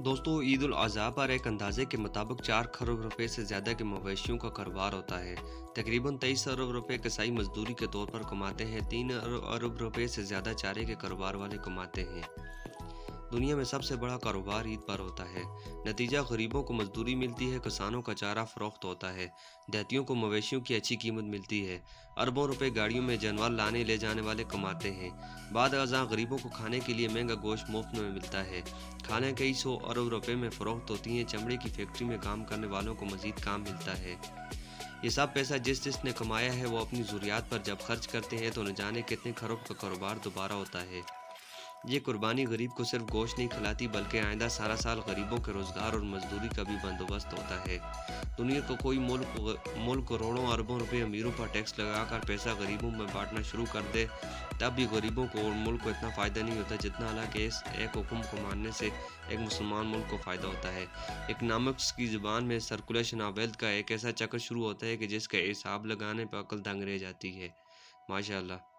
दोस्तों, ईद उल अज़हा पर एक अंदाजे के मुताबिक 4 खरब रुपए से ज़्यादा के मवेशियों का कारोबार होता है। तकरीबन 23 अरब रुपए कसाई मजदूरी के तौर पर कमाते हैं। 3 अरब रुपए से ज़्यादा चारे के कारोबार वाले कमाते हैं। दुनिया में सबसे बड़ा कारोबार ईद पर होता है। नतीजा गरीबों को मजदूरी मिलती है, किसानों का चारा फरोख्त होता है, देहातियों को मवेशियों की अच्छी कीमत मिलती है। अरबों रुपए गाड़ियों में जानवर लाने ले जाने वाले कमाते हैं। बाद अज़ां गरीबों को खाने के लिए महंगा गोश्त मुफ्त में मिलता है। खाने कई सौ अरब रुपए में फरोख्त होती हैं। चमड़े की फैक्ट्री में काम करने वालों को मजीद काम मिलता है। ये सब पैसा जिसने कमाया है वो अपनी ज़रूरियात पर जब खर्च करते हैं तो न जाने कितने खरब का कारोबार दोबारा होता है। ये कुर्बानी गरीब को सिर्फ गोश्त नहीं खिलाती बल्कि आइंदा सारा साल गरीबों के रोज़गार और मजदूरी का भी बंदोबस्त होता है। दुनिया का कोई मुल्क करोड़ों अरबों रुपए अमीरों पर टैक्स लगाकर पैसा गरीबों में बांटना शुरू कर दे, तब भी गरीबों को और मुल्क को इतना फ़ायदा नहीं होता जितना हालांकि इस एक हुक्म को मानने से एक मुसलमान मुल्क को फ़ायदा होता है। इकनॉमिक्स की ज़ुबान में सर्कुलेशन ऑफ वेल्थ का एक ऐसा चक्र शुरू होता है कि जिसका हिसाब लगाने पर अक्ल दंग रह जाती है। माशाअल्लाह।